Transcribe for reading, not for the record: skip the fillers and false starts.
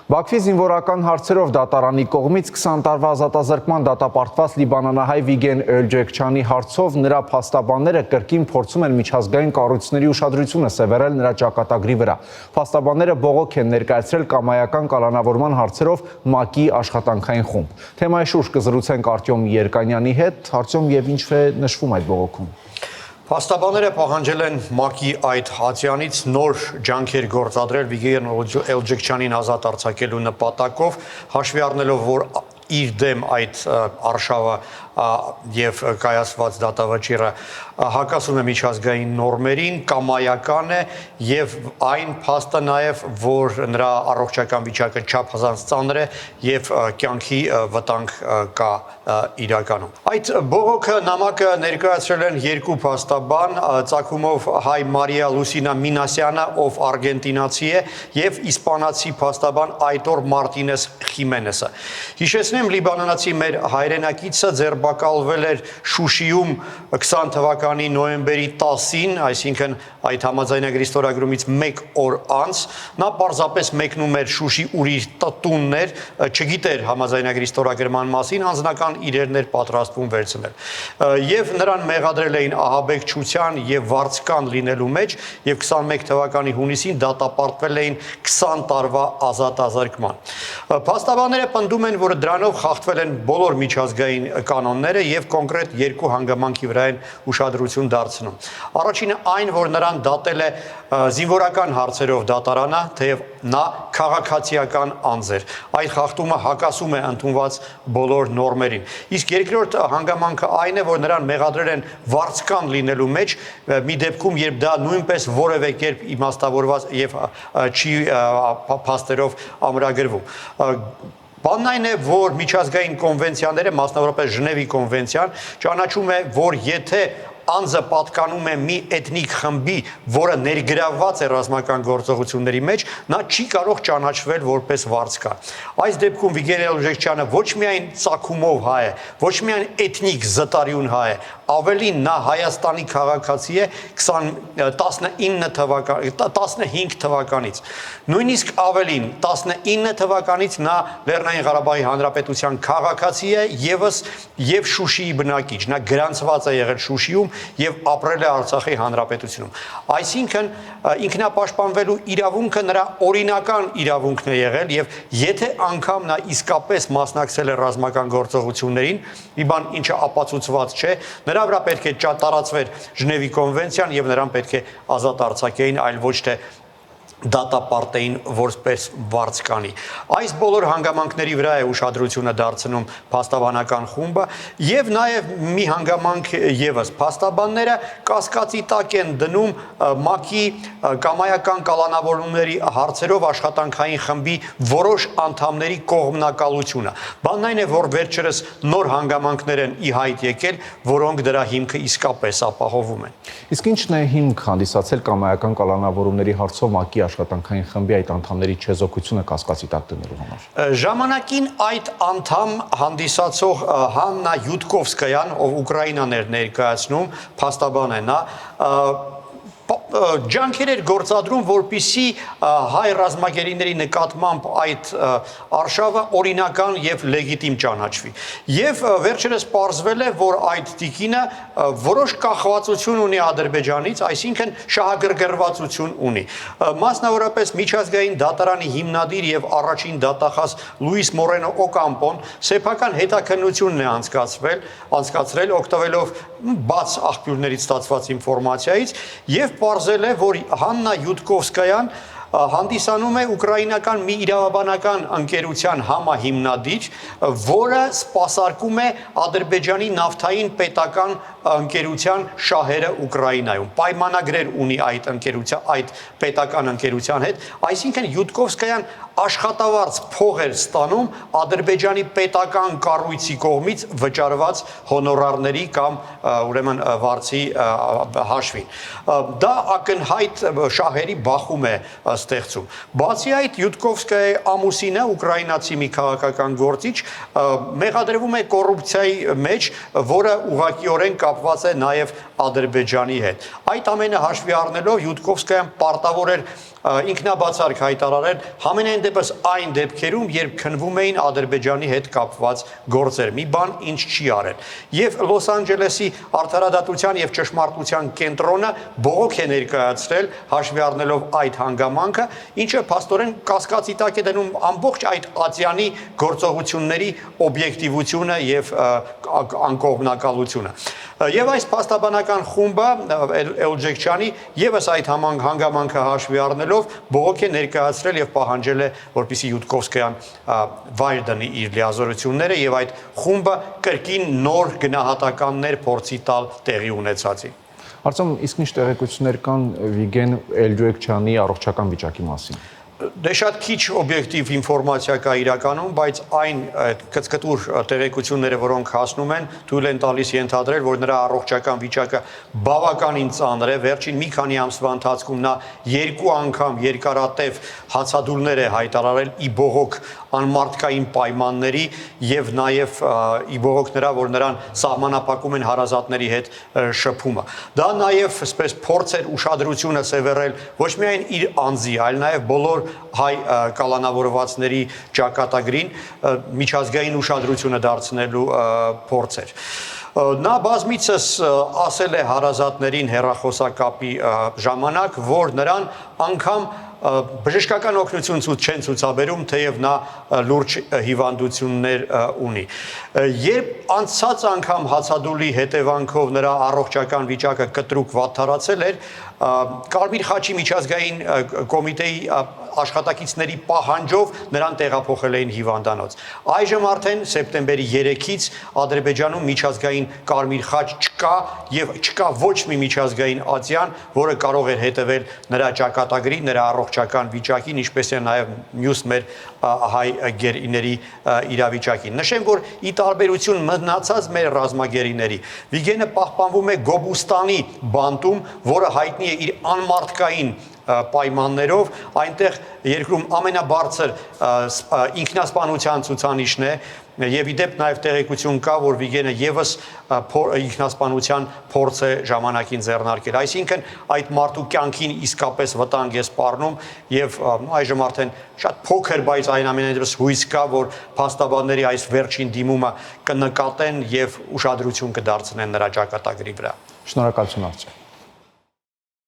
Բաքվի զինվորական հարցերով դատարանի կողմից 20 տարվա ազատազրկման դատապարտված լիբանանահայ Վիգեն Էլջեքչյանի հարցով նրա փաստաբանները կրկին փորձում են միջազգային կառույցների ուշադրությունը սևեռել նրա ճակատագրի վրա։ Փաստաբանները բողոք են ներկայացրել կամայական կալանավորման հարցերով ՄԱԿ-ի աշխատանքային խումբ։ Թեմայի շուրջ կզրուցենք Արտյոմ Երկանյանի հետ։ Արտյոմ, եւ ինչ է նշվում այդ բողոքում։ Փաստաբանները պահանջել են ՄԱԿ-ի այդ հատյանից նոր ջանքեր գործադրել Վիգեն Էլջեքչյանին ազատ արձակելու նպատակով, հաշվի առնելով, որ իր դեմ այդ արշավը եւ կայացված դատավճիռը հակասում է միջազգային նորմերին, կամայական է եւ այն փաստը նաեւ, որ նրա առողջական վիճակը չափազանց ծանր է եւ կյանքի վտանգ կա իրականում։ Այդ բողոքը նամակը ներկայացրել են երկու փաստաբան, ծագումով հայ Մարիա Լուսինա Մինասյանը, ով արգենտինացի է, եւ իսպանացի փաստաբան Այտոր Մարտինես Խիմենեսը։ Հիշեցնեմ, լիբանանացի մեր հայրենակիցը ձերբակալվել էր Շուշիում 20 թվականի նոյեմբերի 10-ին, այսինքն այդ համաձայնագրի ստորագրումից 1 օր անց, նա պարզապես մեկնում էր Շուշի ուր իր տուններ, չգիտեր համաձայնագրի ստորագրման մասին, անձնական իրերներ պատրաստվում վերցնել։ Եվ նրան մեղադրել էին ահաբեկչության եւ վարձկան լինելու մեջ, եւ 21 թվականի հունիսին դատապարտվել էին 20 տարվա ազատազրկման։ Փաստաբանները պնդում են, որ դրանով խախտվել են բոլոր միջազգային կանոնները եւ կոնկրետ երկու հանգամանքի վրա են ուշադրություն դարձնում։ Առաջինը այն, որ նրան դատել է զինվորական հարցերով դատարանը, թեև նա քաղաքացիական անձ էր։ Այդ խախտումը հակասում է ընդունված բոլոր նորմերին։ Իսկ երկրորդ հանգամանքը այն է, որ նրան մեղադրել են վարձկան լինելու մեջ, մի դեպքում, երբ դա նույնպես որևէ կերպ իմաստավորված եւ չի փաստերով ամրագրվում։ Բանն այն է, որ միջազգային կոնվենցիաները, մասնավորապես Ժնևի կոնվենցիան, ճանաչում է, որ եթե անձը պատկանում է մի էթնիկ խմբի, որը ներգրավված է ռազմական գործողությունների մեջ, նա չի կարող ճանաչվել որպես վարձկա։ Այս դեպքում Վիգեն Էլջեքչյանը ոչ միայն ծագումով հայ է, ոչ միայն էթնիկ զտարյուն հայ է, ավելին նա Հայաստանի քաղաքացի է 15 թվականից։ Նույնիսկ ավելին 19 թվականից նա Լեռնային Ղարաբաղի Հանրապետության քաղաքացի է եւ Շուշիի բնակիչ։ Նա գրանցված է եղել Շուշիում եւ ապրել է Արցախի Հանրապետությունում։ Այսինքն ինքնապաշտպանվելու իրավունքը նրա օրինական իրավունքն է եղել եւ եթե անգամ նա իսկապես մասնակցել է ռազմական գործողություններին, մի բան ինչը ապացուցված չէ, նրա վրա պետք է տարածվեր Ժնևի կոնվենցիան եւ նրան պետք է ազատ արձակեին, այլ ոչ թե դատապարտեին որպես վարձկանի։ Այս բոլոր հանգամանքների վրա է ուշադրությունը դարձնում փաստաբանական խումբը եւ նաեւ մի հանգամանք եւս փաստաբանները կասկածի տակ են դնում ՄԱԿ-ի կամայական կալանավորումների հարցերով աշխատանքային խմբի որոշ անդամների կողմնակալությունը։ Բանն այն է, որ վերջերս նոր հանգամանքներ են ի հայտ եկել, որոնք դրա հիմքը իսկապես ապահովում են։ Իսկ ինչն է հիմք հանդիսացել կամայական կալանավորումների հարցով ՄԱԿ-ի աշխատանքային խմբի այդ անդամների չեզոքությունը կասկածի տակ դնելու համար։ Ժամանակին այդ անդամ հանդիսացող Հաննա Յուտկովսկայան, ով Ուկրաինան էր ներկայացնում, փաստաբան է նա, ջանքեր էր գործադրում, որպիսի հայ ռազմագերիների նկատմամբ այդ արշավը օրինական եւ լեգիտիմ ճանաչվի։ Եվ վերջերս պարզվել է, որ այդ տիկինը որոշ կախվածություն ունի Ադրբեջանից, այսինքն շահագրգռվածություն ունի։ Մասնավորապես միջազգային դատարանի հիմնադիր եւ առաջին դատախազ Լուիս Մորենո Օկամպոն սեփական հետաքննությունն է անցկացրել օգտվելով բաց աղբյուրներից ստացված ինֆորմացիայից եւ պարզել է, որ Հաննա Յուտկովսկայան հանդիսանում է ուկրաինական մի իրավաբանական ընկերության համահիմնադիր, որը սպասարկում է Ադրբեջանի նավթային պետական ընկերության շահերը Ուկրաինայում։ Պայմանագրեր ունի այդ պետական ընկերության հետ, այսինքն Յուտկովսկայան աշխատավարձ փող էր ստանում Ադրբեջանի պետական կառույցի կողմից վճարված հոնորարների կամ ուրեմն վարձի հաշվին։ Դա ակնհայտ շահերի բախում է ստեղծում։ Բացի այդ, Յուտկովսկայի ամուսինը, ուկրաինացի մի քաղաքական գործիչ, մեղադրվում է կոռուպցիայի մեջ, որը ուղղակիորեն կապված է նաև Ադրբեջանի հետ։ Այդ ամենը հաշվի առնելով Յուտկովսկայան պարտավոր էր ինքնաբացարկ հայտարարել համենայն դեպս այն դեպքերում, երբ քննվում էին Ադրբեջանի հետ կապված գործեր, մի բան ինչ չի արել։ Եվ Լոս Անջելեսի արդարադատության եւ ճշմարտության կենտրոնը բողոք է ներկայացրել հաշվի առնելով այդ հանգամանքը, ինչը փաստորեն կասկածի տակ է դնում ամբողջ այդ Ատյանի գործողությունների օբյեկտիվությունը եւ անկողմնակալությունը։ Եվ այս փաստաբանական խումբը Էլջեքչյանի եւս այդ հանգամանքը հաշվի առնելով բողոք է ներկայացրել եւ պահանջել է, որպեսզի Յուտկովսկայան վայր դնի իր լիազորությունները եւ այդ խումբը կրկին նոր գնահատականներ փորձի տալ տեղի ունեցածի։ Արծում, իսկ ինչ տեղեկություններ կան Վիգեն Էլջեքչյանի առողջական վիճակի մասին։ Դե շատ քիչ օբյեկտիվ ինֆորմացիա կա իրականում, բայց այն կծկտուր տեղեկությունները, որոնք հասնում են, թույլ են տալիս ենթադրել, որ նրա առողջական վիճակը բավականին ծանր է, վերջին մի քանի ամսվա ընթացքում նա 2 անգամ երկարատև հացադուլներ է հայտարարել ի բողոք անմարդկային պայմանների եւ նաեւ ի բողոք նրա, որ նրան սահմանափակում են հարազատների հետ շփումը։ Դա նաեւ այսպես փորձ էր ուշադրությունը սևեռել ոչ միայն իր անձի, այլ նաեւ բոլոր հայ կալանավորվածների ճակատագրին միջազգային ուշադրությունը դարձնելու փորձ էր։ Նա բազմիցս ասել է հարազատներին հեռախոսակապի ժամանակ, որ նրան անգամ բժշկական օգնություն չեն ցուցաբերում, թեև նա լուրջ հիվանդություններ ունի։ Երբ անցած անգամ հացադուլի հետևանքով նրա առողջական վիճակը կտրուկ վատթարացել էր, Կարմիր խաչի միջազգային կոմիտեի աշխատակիցների պահանջով նրան տեղափոխել էին հիվանդանոց։ Այժմ արդեն սեպտեմբերի 3-ից Ադրբեջանում միջազգային Կարմիր խաչ չկա եւ չկա ոչ մի միջազգային ատյան, որը կարող էր հետևել նրա ճակատագրին, նրա առողջական վիճակին, ինչպես է նաեւ մյուս մեր հայ գերիների իրավիճակին։ Նշեմ, որ ի տարբերություն մնացած մեր ռազմագերիների, Վիգենը պահպանվում է Գոբուստանի բանտում, որը հայտնի է իր անմարդկային պայմաններով, այնտեղ երկրում ամենաբարձր ինքնասպանության ցուցանիշն է եւ ի դեպ նաեւ տեղեկություն կա, որ Վիգենը եւս ինքնասպանության փորձ է ժամանակին ձեռնարկել։ Այսինքն այդ մարդու կյանքին իսկապես վտանգ է սպառնում եւ այժմ արդեն շատ փոքր, բայց այնուամենայնիվ հույս կա, որ փաստաբանների այս վերջին դիմումը կնկատեն եւ ուշադրություն կդարձնեն նրա ճակատագրի վրա։ Շնորհակալություն, Արծու։